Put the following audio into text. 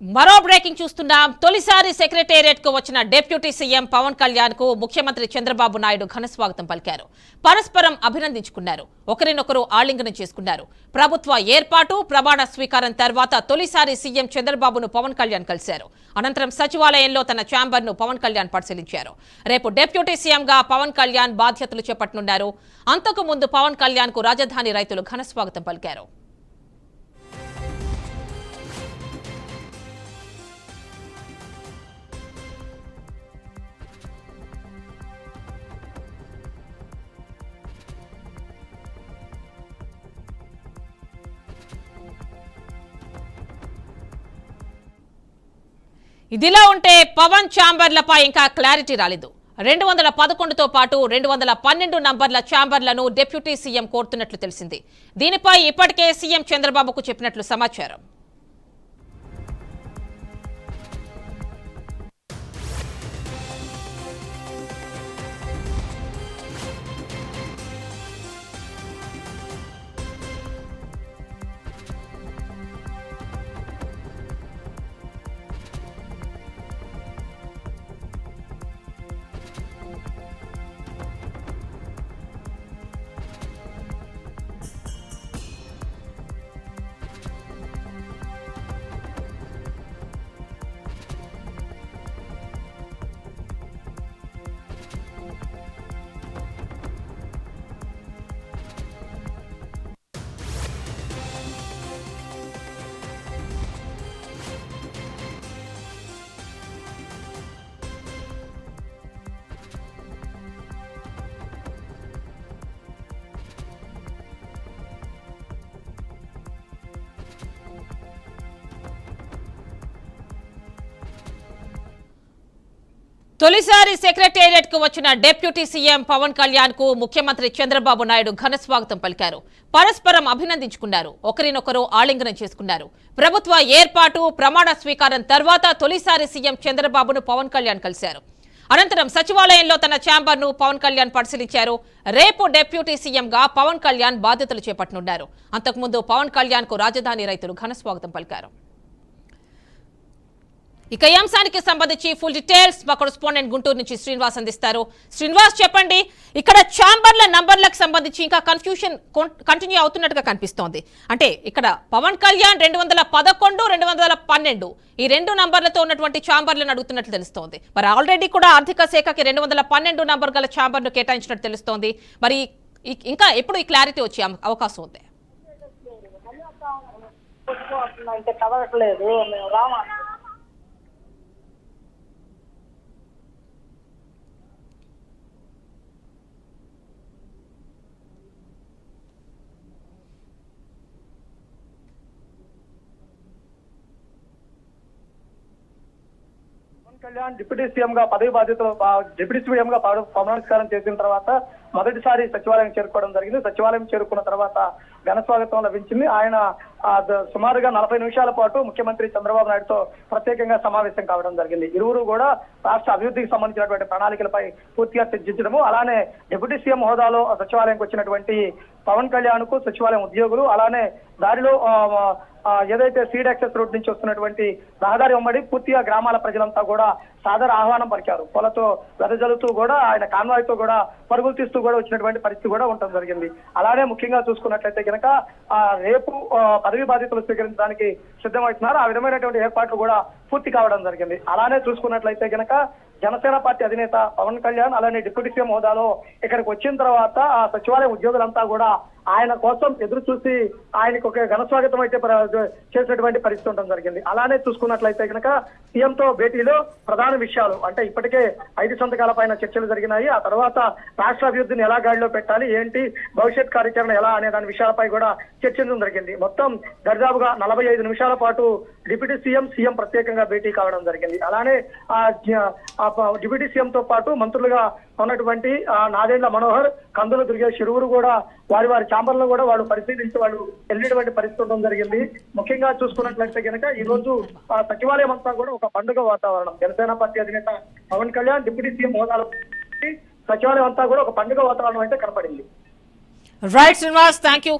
మరో బ్రేకింగ్ చూస్తున్నాం. తొలిసారి సెక్రటేరియట్ కు వచ్చిన డిప్యూటీ సీఎం పవన్ కళ్యాణ్ కు ముఖ్యమంత్రి చంద్రబాబు నాయుడు ఘన స్వాగతం పలికారు. పరస్పరం అభినందించుకున్నారు. ఒకరినొకరు ఆలింగనం చేసుకున్నారు. ప్రభుత్వ ఏర్పాటు ప్రమాణ స్వీకారం తర్వాత తొలిసారి సీఎం చంద్రబాబును పవన్ కళ్యాణ్ కలిశారు. అనంతరం సచివాలయంలో తన ఛాంబర్ ను పవన్ కళ్యాణ్ పరిశీలించారు. రేపు డిప్యూటీ సీఎంగా పవన్ కళ్యాణ్ బాధ్యతలు చేపట్టనున్నారు. అంతకు ముందు పవన్ కళ్యాణ్ కు రాజధాని రైతులు ఘన స్వాగతం పలికారు. ఇదిలా ఉంటే పవన్ ఛాంబర్లపై ఇంకా క్లారిటీ రాలేదు. 211తో పాటు 212 నంబర్ల ఛాంబర్లను డిప్యూటీ సీఎం కోరుతున్నట్లు తెలిసింది. దీనిపై ఇప్పటికే సీఎం చంద్రబాబుకు చెప్పినట్లు సమాచారం. తొలిసారి సెక్రటేరియట్ కు వచ్చిన డిప్యూటీ సీఎం పవన్ కళ్యాణ్ కు ముఖ్యమంత్రి చంద్రబాబు నాయుడు ఘన స్వాగతం పలికారు. పరస్పరం అభినందించుకున్నారు. ఒకరినొకరు ఆలింగనం చేసుకున్నారు. ప్రభుత్వ ఏర్పాటు ప్రమాణ స్వీకారం తర్వాత తొలిసారి సీఎం చంద్రబాబును పవన్ కళ్యాణ్ కలిశారు. అనంతరం సచివాలయంలో తన ఛాంబర్ ను పవన్ కళ్యాణ్ పరిశీలించారు. రేపు డిప్యూటీ సీఎంగా పవన్ కళ్యాణ్ బాధ్యతలు చేపట్టనున్నారు. అంతకుముందు పవన్ కళ్యాణ్ కు రాజధాని రైతులు ఘన స్వాగతం పలికారు. ఇక ఈ అంశానికి సంబంధించి ఫుల్ డీటెయిల్స్ మా కరెస్పాండెంట్ గుంటూరు నుంచి శ్రీనివాస్ అందిస్తారు. శ్రీనివాస్, చెప్పండి, ఇక్కడ ఛాంబర్ల నంబర్లకు సంబంధించి ఇంకా కన్ఫ్యూషన్ కంటిన్యూ అవుతున్నట్టుగా కనిపిస్తోంది. అంటే ఇక్కడ పవన్ కళ్యాణ్ 211, 212 ఈ రెండు నంబర్లతో ఉన్నటువంటి ఛాంబర్లను అడుగుతున్నట్లు తెలుస్తోంది. మరి ఆల్రెడీ కూడా ఆర్థిక శాఖకి 212 నంబర్ గల ఛాంబర్ను కేటాయించినట్టు తెలుస్తోంది. మరి ఇంకా ఎప్పుడు ఈ క్లారిటీ వచ్చే అవకాశం ఉంది? కళ్యాణ్ డిప్యూటీ సీఎం గా పదవి బాధ్యతలు డిప్యూటీ సీఎం గా ప్రమాణ స్వీకారం చేసిన తర్వాత మొదటిసారి సచివాలయం చేరుకోవడం జరిగింది. సచివాలయం చేరుకున్న తర్వాత ఘన స్వాగతం లభించింది. ఆయన సుమారుగా 40 నిమిషాల పాటు ముఖ్యమంత్రి చంద్రబాబు నాయుడుతో ప్రత్యేకంగా సమావేశం కావడం జరిగింది. ఇరువురు కూడా రాష్ట్ర అభివృద్ధికి సంబంధించినటువంటి ప్రణాళికలపై పూర్తిగా చర్చించడము, అలానే డిప్యూటీ సీఎం హోదాలో సచివాలయంకి వచ్చినటువంటి పవన్ కళ్యాణ్ కు సచివాలయం ఉద్యోగులు, అలానే దారిలో ఏదైతే సీడ్ యాక్సెస్ రోడ్ నుంచి వస్తున్నటువంటి రహదారి ఉమ్మడి పూర్తిగా గ్రామాల ప్రజలంతా కూడా సాదర ఆహ్వానం పలికారు. పొలతో వెదజల్లుతూ కూడా ఆయన కాన్వాయ్ తో కూడా పరుగులు తీస్తూ కూడా వచ్చినటువంటి పరిస్థితి కూడా ఉండడం జరిగింది. అలానే ముఖ్యంగా చూసుకున్నట్లయితే కనుక రేపు పదవి బాధ్యతలు స్వీకరించడానికి సిద్ధమవుతున్నారు. ఆ విధమైనటువంటి ఏర్పాట్లు కూడా పూర్తి కావడం జరిగింది. అలానే చూసుకున్నట్లయితే కనుక జనసేన పార్టీ అధినేత పవన్ కళ్యాణ్ అలానే డిప్యూటీ సీఎం హోదాలో ఇక్కడికి వచ్చిన తర్వాత ఆ సచివాలయం ఉద్యోగులంతా కూడా ఆయన కోసం ఎదురు చూసి ఆయనకు ఒక ఘన స్వాగతం అయితే చేసినటువంటి పరిస్థితి ఉండడం జరిగింది. అలానే చూసుకున్నట్లయితే కనుక సీఎంతో భేటీలో ప్రధాన విషయాలు అంటే ఇప్పటికే 5 సంతకాల పైన చర్చలు జరిగినాయి. ఆ తర్వాత రాష్ట్ర అభివృద్ధిని ఎలా గాడిలో పెట్టాలి, ఏంటి భవిష్యత్ కార్యాచరణ ఎలా అనే దాని విషయాలపై కూడా చర్చించడం జరిగింది. మొత్తం దర్దాపుగా 45 నిమిషాల పాటు డిప్యూటీ సీఎం ప్రత్యేకంగా భేటీ కావడం జరిగింది. అలానే డిప్యూటీ సీఎం తో పాటు మంత్రులుగా ఉన్నటువంటి నాదెండ్ల మనోహర్, కందుల దుర్గేష్ ఇరువురు కూడా వారి ఛాంబర్ లో కూడా వాళ్ళు పరిశీలించి వాళ్ళు వెళ్ళేటువంటి పరిస్థితి ఉండడం జరిగింది. ముఖ్యంగా చూసుకున్నట్లయితే కనుక ఈ రోజు సచివాలయం అంతా కూడా ఒక పండుగ వాతావరణం. జనసేన పార్టీ అధినేత పవన్ కళ్యాణ్ డిప్యూటీ సీఎం హోదాలో సచివాలయం అంతా కూడా ఒక పండుగ వాతావరణం అయితే కనపడింది. Right Srinivas, thank you.